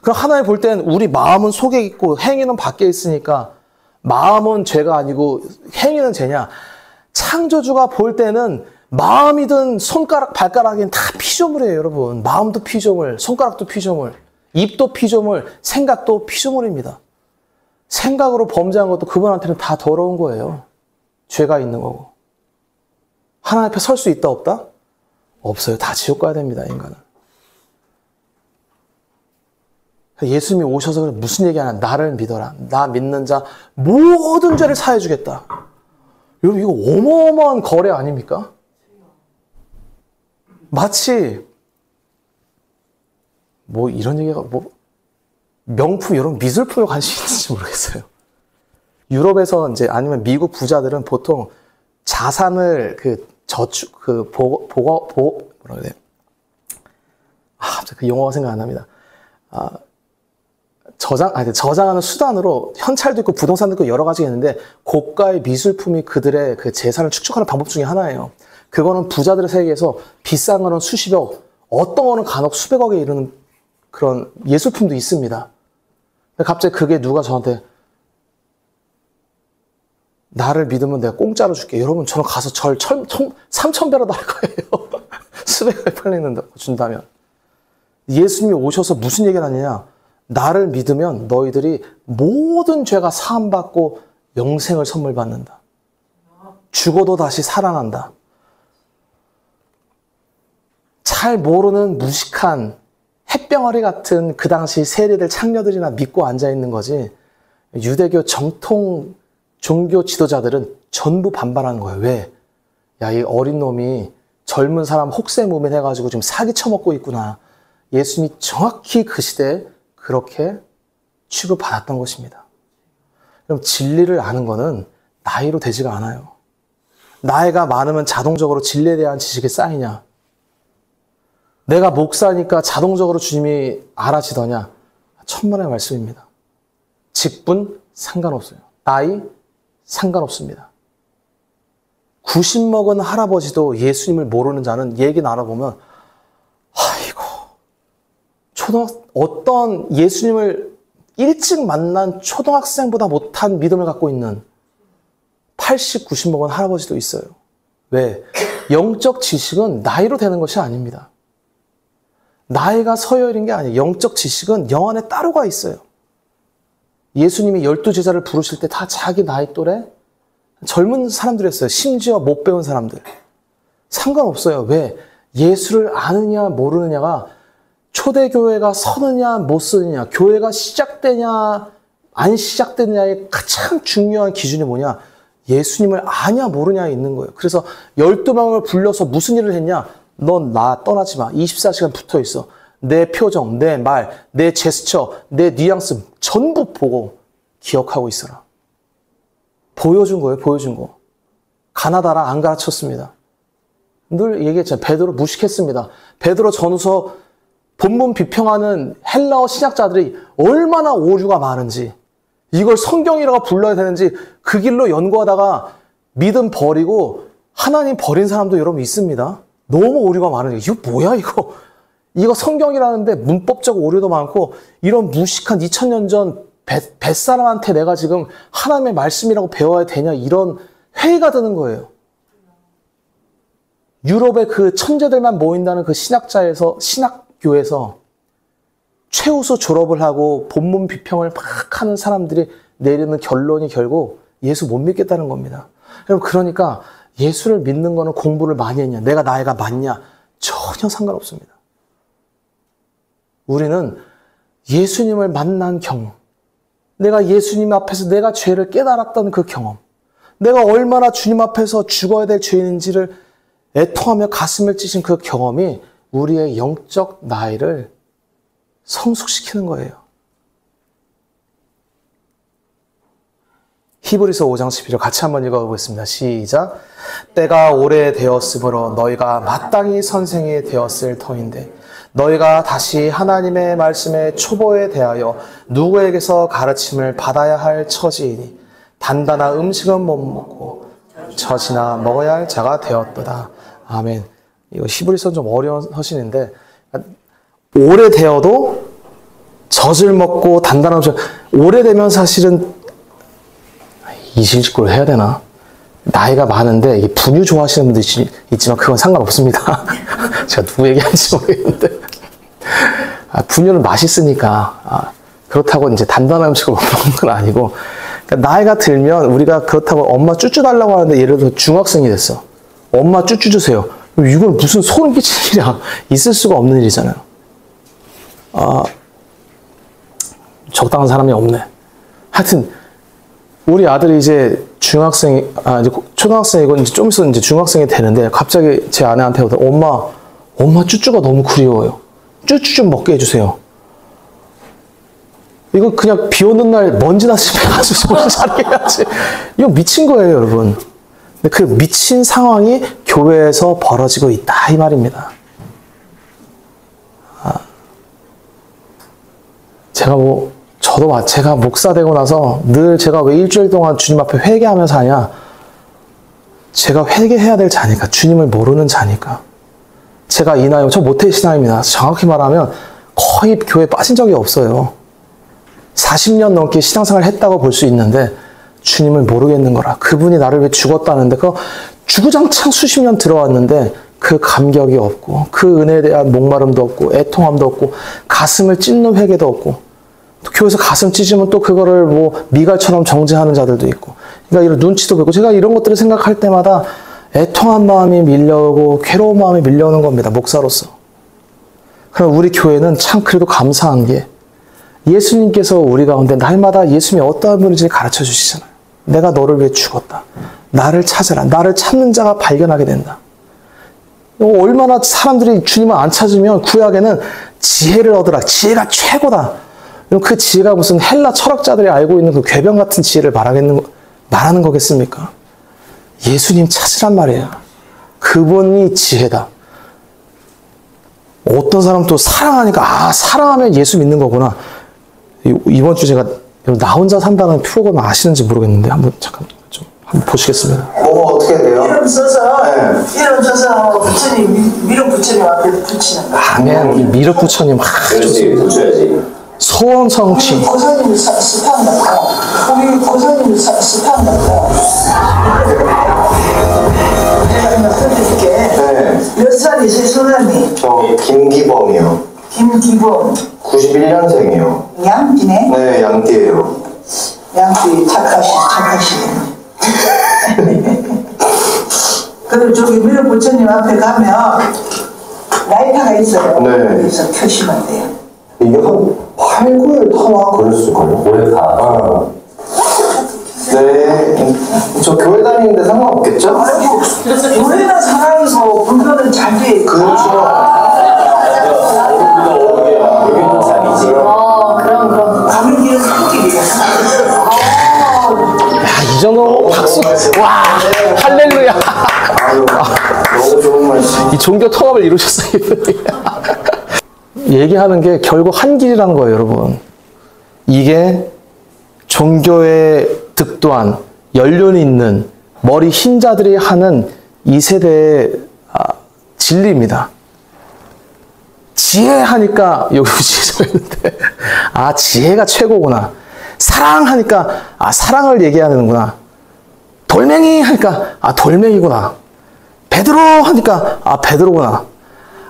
그럼 하나님 볼 땐 우리 마음은 속에 있고 행위는 밖에 있으니까 마음은 죄가 아니고 행위는 죄냐? 창조주가 볼 때는 마음이든 손가락, 발가락이든 다 피조물이에요, 여러분. 마음도 피조물, 손가락도 피조물, 입도 피조물, 생각도 피조물입니다. 생각으로 범죄한 것도 그분한테는 다 더러운 거예요. 죄가 있는 거고. 하나님 앞에 설 수 있다, 없다? 없어요. 다 지옥 가야 됩니다, 인간은. 예수님이 오셔서 무슨 얘기하냐? 나를 믿어라. 나 믿는 자 모든 죄를 사해 주겠다. 여러분, 이거 어마어마한 거래 아닙니까? 마치 이런 얘기가 명품, 이런 미술품에 관심이 있는지 모르겠어요. 유럽에서 이제 아니면 미국 부자들은 보통 자산을 뭐라 그래야 돼? 갑자기 그 용어가 생각 안 납니다. 저장하는 수단으로 현찰도 있고 부동산도 있고 여러 가지가 있는데 고가의 미술품이 그들의 그 재산을 축적하는 방법 중에 하나예요. 그거는 부자들의 세계에서 비싼 거는 수십억, 어떤 거는 간혹 수백억에 이르는 그런 예술품도 있습니다. 갑자기 그게 누가 저한테 나를 믿으면 내가 공짜로 줄게. 여러분, 저는 가서 3,000배라도 할 거예요. 수백억에 팔리는 거 준다면. 예수님이 오셔서 무슨 얘기를 하느냐? 나를 믿으면 너희들이 모든 죄가 사함받고 영생을 선물 받는다. 죽어도 다시 살아난다. 잘 모르는 무식한 햇병아리 같은 그 당시 세리들, 창녀들이나 믿고 앉아있는 거지, 유대교 정통 종교 지도자들은 전부 반발하는 거예요. 왜? 야, 이 어린 놈이 젊은 사람 혹세무민 해가지고 지금 사기 쳐먹고 있구나. 예수님이 정확히 그 시대에 그렇게 취급받았던 것입니다. 그럼 진리를 아는 거는 나이로 되지가 않아요. 나이가 많으면 자동적으로 진리에 대한 지식이 쌓이냐? 내가 목사니까 자동적으로 주님이 알아지더냐? 천만의 말씀입니다. 직분 상관없어요. 나이 상관없습니다. 90 먹은 할아버지도 예수님을 모르는 자는 얘기 나눠보면 어떤 예수님을 일찍 만난 초등학생보다 못한 믿음을 갖고 있는 80, 90 먹은 할아버지도 있어요. 왜? 영적 지식은 나이로 되는 것이 아닙니다. 나이가 서열인 게 아니에요. 영적 지식은 영 안에 따로가 있어요. 예수님이 12제자를 부르실 때 다 자기 나이 또래 젊은 사람들이었어요. 심지어 못 배운 사람들. 상관없어요. 왜? 예수를 아느냐 모르느냐가 초대교회가 서느냐 못 서느냐, 교회가 시작되냐 안 시작되느냐의 가장 중요한 기준이 뭐냐? 예수님을 아냐 모르냐에 있는 거예요. 그래서 12명을 불러서 무슨 일을 했냐? 넌 나 떠나지 마. 24시간 붙어 있어. 내 표정, 내 말, 내 제스처, 내 뉘앙스 전부 보고 기억하고 있어라. 보여준 거예요. 보여준 거. 가나다라 안 가르쳤습니다. 늘 얘기했잖아요. 베드로 무식했습니다. 베드로 전후서 본문 비평하는 헬라어 신학자들이 얼마나 오류가 많은지, 이걸 성경이라고 불러야 되는지 그 길로 연구하다가 믿음 버리고 하나님 버린 사람도 여러분 있습니다. 너무 오류가 많으니까 이거 뭐야 이거 성경이라는데 문법적 오류도 많고 이런 무식한 2000년 전 뱃사람한테 내가 지금 하나님의 말씀이라고 배워야 되냐 이런 회의가 드는 거예요. 유럽의 그 천재들만 모인다는 그 신학교에서 최우수 졸업을 하고 본문 비평을 막 하는 사람들이 내리는 결론이 결국 예수 못 믿겠다는 겁니다. 여러분 그러니까 예수를 믿는 거는 공부를 많이 했냐, 내가 나이가 많냐 전혀 상관없습니다. 우리는 예수님을 만난 경험, 내가 예수님 앞에서 내가 죄를 깨달았던 그 경험, 내가 얼마나 주님 앞에서 죽어야 될 죄인인지를 애통하며 가슴을 찢은 그 경험이 우리의 영적 나이를 성숙시키는 거예요. 히브리서 5장 11절 같이 한번 읽어보겠습니다. 시작. 때가 오래되었으므로 너희가 마땅히 선생이 되었을 터인데 너희가 다시 하나님의 말씀의 초보에 대하여 누구에게서 가르침을 받아야 할 처지이니 단단한 음식은 못 먹고 젖이나 먹어야 할 자가 되었도다. 아멘. 이거 히브리서는 좀 어려운 서신인데 오래되어도 젖을 먹고 단단한 음식, 오래되면 사실은 이실직고를 해야 되나? 나이가 많은데 분유 좋아하시는 분들이 있지만 그건 상관없습니다. 제가 누구 얘기하는지 모르겠는데 분유는 맛있으니까 그렇다고 이제 단단한 음식을 못 먹는 건 아니고, 그러니까 나이가 들면 우리가 그렇다고 엄마 쭈쭈 달라고 하는데 예를 들어 중학생이 됐어. 엄마 쭈쭈 주세요. 이건 무슨 소름 끼칠 일이야. 있을 수가 없는 일이잖아요. 적당한 사람이 없네. 하여튼 우리 아들이 이제 이제 초등학생이고 이제 좀 있으면 이제 중학생이 되는데 갑자기 제 아내한테 오더니 엄마 쭈쭈가 너무 그리워요. 쭈쭈 좀 먹게 해주세요. 이거 그냥 비 오는 날 먼지 났으면 아주 정신 차리게 해야지. 이거 미친 거예요, 여러분. 근데 그 미친 상황이 교회에서 벌어지고 있다 이 말입니다. 제가 목사 되고 나서 늘 제가 왜 일주일 동안 주님 앞에 회개하면서 하냐? 제가 회개해야 될 자니까, 주님을 모르는 자니까. 제가 이 나이, 저 모태 신앙입니다. 정확히 말하면 거의 교회에 빠진 적이 없어요. 40년 넘게 신앙생활을 했다고 볼 수 있는데 주님을 모르겠는 거라. 그분이 나를 왜 죽었다는데 그 주구장창 수십 년 들어왔는데 그 감격이 없고 그 은혜에 대한 목마름도 없고 애통함도 없고 가슴을 찢는 회개도 없고, 또 교회에서 가슴 찢으면 또 그거를 뭐 미갈처럼 정죄하는 자들도 있고, 그러니까 이런 눈치도 보고, 제가 이런 것들을 생각할 때마다 애통한 마음이 밀려오고 괴로운 마음이 밀려오는 겁니다, 목사로서. 그럼 우리 교회는 참 그래도 감사한 게 예수님께서 우리 가운데 날마다 예수님이 어떠한 분인지 가르쳐 주시잖아요. 내가 너를 위해 죽었다. 나를 찾아라. 나를 찾는 자가 발견하게 된다. 얼마나 사람들이 주님을 안 찾으면 구약에는 지혜를 얻으라. 지혜가 최고다. 그 지혜가 무슨 헬라 철학자들이 알고 있는 그 궤변 같은 지혜를 말하는 거겠습니까? 예수님 찾으란 말이에요. 그분이 지혜다. 어떤 사람 또 사랑하니까 사랑하면 예수 믿는 거구나. 이번 주 제가 나 혼자 산다는 프로그램 아시는지 모르겠는데 한번 보시겠습니다. 뭐가 어떻게 돼요? 이름 써서 부처님 미륵 부처님 앞에 붙이는 거. 아멘. 미륵 부처님 붙여야지. 소원 성취. 고사님 스판 같고, 우리 고사님 스판 같고. 내가 하나 써줄게. 네. 몇 살이세요, 소장님? 저 김기범이요. 김기범. 91년생이요. 양띠네? 네, 양띠예요. 양띠 착하시네. 그리고 저기 미륵 부처님 앞에 가면 라이터가 있어요. 네. 거기서 켜시면 돼요. 이게 한 8, 9일 타나 그랬을걸요? 오래 타. 네. 저 교회 다니는데 상관없겠죠? 아이고, 교회나 사랑이고 불교는 잘 돼. 그렇죠. 여기는 자리지. 그럼. 가는 길은 한 길이야. 이 정도 박수. 와, 할렐루야. 아유, 너무 좋은 말씀. 이 종교 통합을 이루셨어요. 얘기하는 게 결국 한 길이라는 거예요, 여러분. 이게 종교에 득도한 연륜이 있는 머리 흰 자들이 하는 이 세대의 진리입니다. 지혜하니까 여기 지혜가 있는데 지혜가 최고구나. 사랑하니까 사랑을 얘기하는구나. 돌멩이 하니까 돌멩이구나. 베드로 하니까 베드로구나.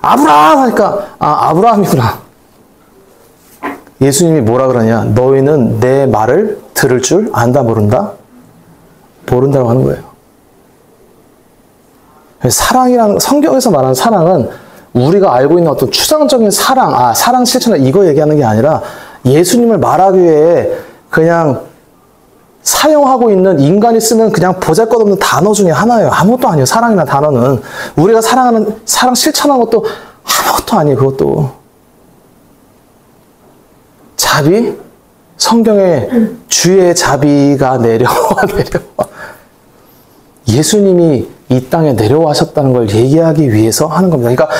아브라함 하니까 아브라함이구나. 예수님이 뭐라 그러냐? 너희는 내 말을 들을 줄 안다 모른다? 모른다고 하는 거예요. 사랑이란, 성경에서 말하는 사랑은 우리가 알고 있는 어떤 추상적인 사랑, 사랑 실천을 이거 얘기하는 게 아니라 예수님을 말하기 위해 그냥 사용하고 있는 인간이 쓰는 그냥 보잘것없는 단어 중에 하나예요. 아무것도 아니에요. 사랑이라는 단어는. 우리가 사랑하는, 사랑 실천하는 것도 아무것도 아니에요. 그것도. 자비? 성경에 주의 자비가 내려와. 예수님이 이 땅에 내려와셨다는 걸 얘기하기 위해서 하는 겁니다. 그러니까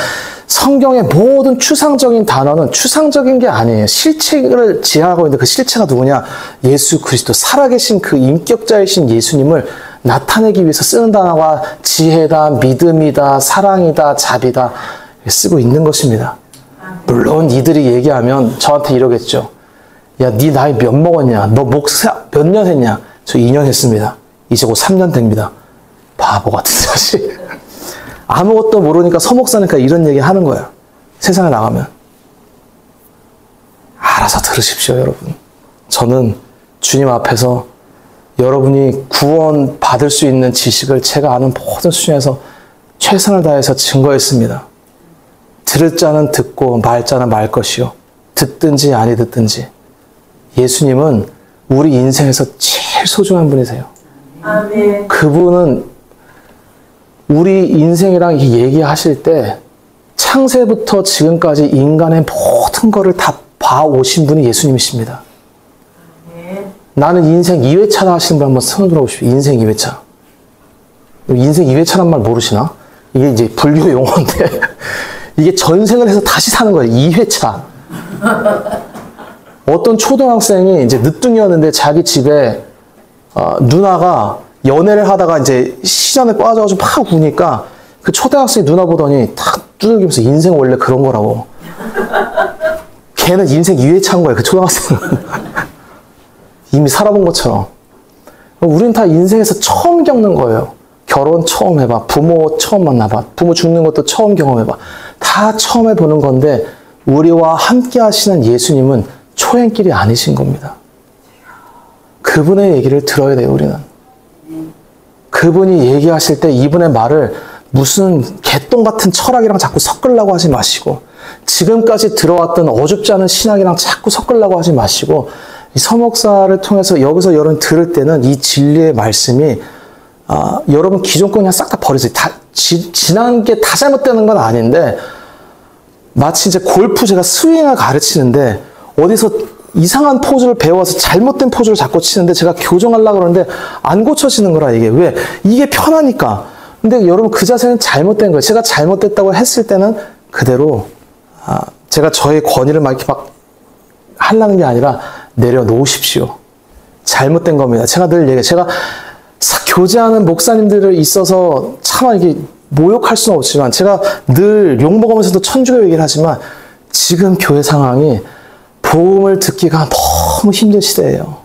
성경의 모든 추상적인 단어는 추상적인 게 아니에요. 실체를 지향하고 있는데 그 실체가 누구냐? 예수 그리스도, 살아계신 그 인격자이신 예수님을 나타내기 위해서 쓰는 단어가 지혜다, 믿음이다, 사랑이다, 자비다 쓰고 있는 것입니다. 물론 이들이 얘기하면 저한테 이러겠죠. 야, 네 나이 몇 먹었냐? 너 목사 몇 년 했냐? 저 2년 했습니다. 이제 곧 3년 됩니다. 바보 같은 자식. 아무것도 모르니까 서목사니까 이런 얘기 하는 거예요. 세상에 나가면. 알아서 들으십시오, 여러분. 저는 주님 앞에서 여러분이 구원 받을 수 있는 지식을 제가 아는 모든 수준에서 최선을 다해서 증거했습니다. 들을 자는 듣고 말 자는 말 것이요. 듣든지 아니 듣든지. 예수님은 우리 인생에서 제일 소중한 분이세요. 아멘. 그분은 우리 인생이랑 얘기하실 때 창세부터 지금까지 인간의 모든 거를 다 봐오신 분이 예수님이십니다. 나는 인생 2회차다 하시는 분 한번 손 들어보십시오. 인생 2회차. 인생 2회차란 말 모르시나? 이게 이제 불교 용어인데 이게 전생을 해서 다시 사는 거예요. 2회차. 어떤 초등학생이 이제 늦둥이였는데 자기 집에 누나가 연애를 하다가 이제 시전에 빠져가지고 막 우니까 그 초등학생이 누나 보더니 탁 두들기면서 인생 원래 그런 거라고. 걔는 인생 2회차인 거예요. 그 초등학생은. 이미 살아본 것처럼. 우린 다 인생에서 처음 겪는 거예요. 결혼 처음 해봐. 부모 처음 만나봐. 부모 죽는 것도 처음 경험해봐. 다 처음 해보는 건데 우리와 함께 하시는 예수님은 초행길이 아니신 겁니다. 그분의 얘기를 들어야 돼요, 우리는. 그분이 얘기하실 때 이분의 말을 무슨 개똥 같은 철학이랑 자꾸 섞으려고 하지 마시고 지금까지 들어왔던 어줍지 않은 신학이랑 자꾸 섞으려고 하지 마시고 이 서목사를 통해서 여기서 여러분 들을 때는 이 진리의 말씀이 여러분 기존 거 그냥 싹 다 버리세요. 지난 게 다 잘못되는 건 아닌데 마치 이제 골프 제가 스윙을 가르치는데 어디서 이상한 포즈를 배워서 잘못된 포즈를 자꾸 치는데 제가 교정하려고 그러는데 안 고쳐지는 거라 이게. 왜? 이게 편하니까. 근데 여러분 그 자세는 잘못된 거예요. 제가 잘못됐다고 했을 때는 그대로 제가 저의 권위를 막 이렇게 막 하려는 게 아니라 내려놓으십시오. 잘못된 겁니다. 제가 늘 얘기해요. 제가 교제하는 목사님들을 있어서 차마 이게 모욕할 수는 없지만 제가 늘 욕먹으면서도 천주교 얘기를 하지만 지금 교회 상황이 복음을 듣기가 너무 힘든 시대예요.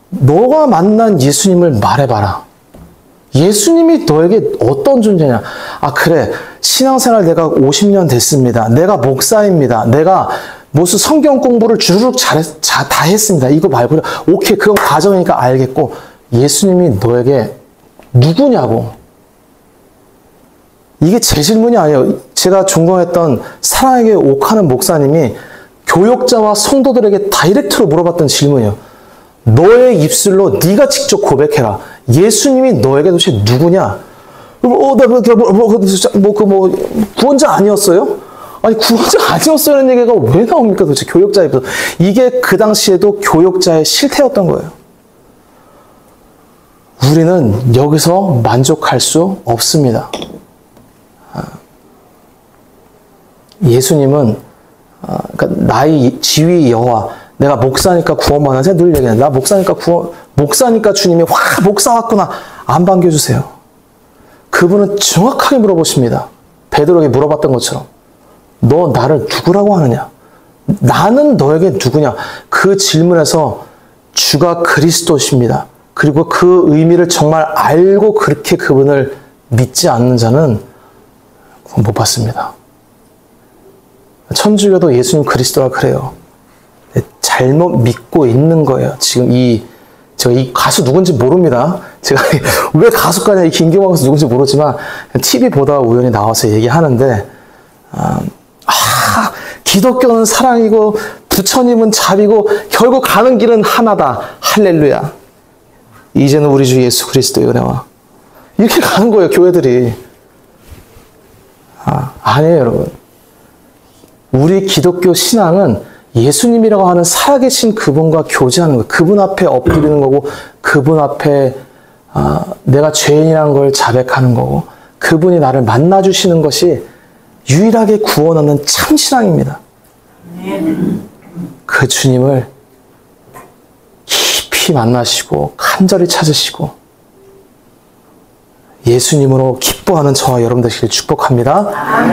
너가 만난 예수님을 말해봐라. 예수님이 너에게 어떤 존재냐? 그래. 신앙생활 내가 50년 됐습니다. 내가 목사입니다. 내가 무슨 성경 공부를 주르륵 다 했습니다. 이거 말고, 오케이. 그건 과정이니까 알겠고, 예수님이 너에게 누구냐고. 이게 제 질문이 아니에요. 제가 존경했던 사랑에게 옥하는 목사님이 교역자와 성도들에게 다이렉트로 물어봤던 질문이에요. 너의 입술로 네가 직접 고백해라. 예수님이 너에게 도대체 누구냐? 구원자 아니었어요? 아니, 구원자 아니었어요라는 얘기가 왜 나옵니까? 도대체 교역자의 입술. 이게 그 당시에도 교역자의 실태였던 거예요. 우리는 여기서 만족할 수 없습니다. 예수님은 그러니까 나의 지위 여호와, 내가 목사니까 구원받아. 제가 늘 얘기해요. 나 목사니까 주님이 목사 왔구나. 안 반겨주세요. 그분은 정확하게 물어보십니다. 베드로에게 물어봤던 것처럼. 너 나를 누구라고 하느냐? 나는 너에게 누구냐? 그 질문에서 주가 그리스도십니다. 그리고 그 의미를 정말 알고 그렇게 그분을 믿지 않는 자는 못 받습니다. 천주교도 예수님 그리스도라 그래요. 잘못 믿고 있는 거예요. 지금 제가 이 가수 누군지 모릅니다. 제가 왜 가수까냐, 이 김경호 가수 누군지 모르지만 TV 보다가 우연히 나와서 얘기하는데, 기독교는 사랑이고 부처님은 자비고 결국 가는 길은 하나다. 할렐루야. 이제는 우리 주 예수 그리스도의 은혜와 이렇게 가는 거예요, 교회들이. 아니에요, 여러분. 우리 기독교 신앙은 예수님이라고 하는 살아계신 그분과 교제하는 거예요. 그분 앞에 엎드리는 거고, 그분 앞에 내가 죄인이라는 걸 자백하는 거고, 그분이 나를 만나주시는 것이 유일하게 구원하는 참 신앙입니다. 그 주님을 깊이 만나시고 간절히 찾으시고 예수님으로 기뻐하는 저와 여러분 되시길 축복합니다.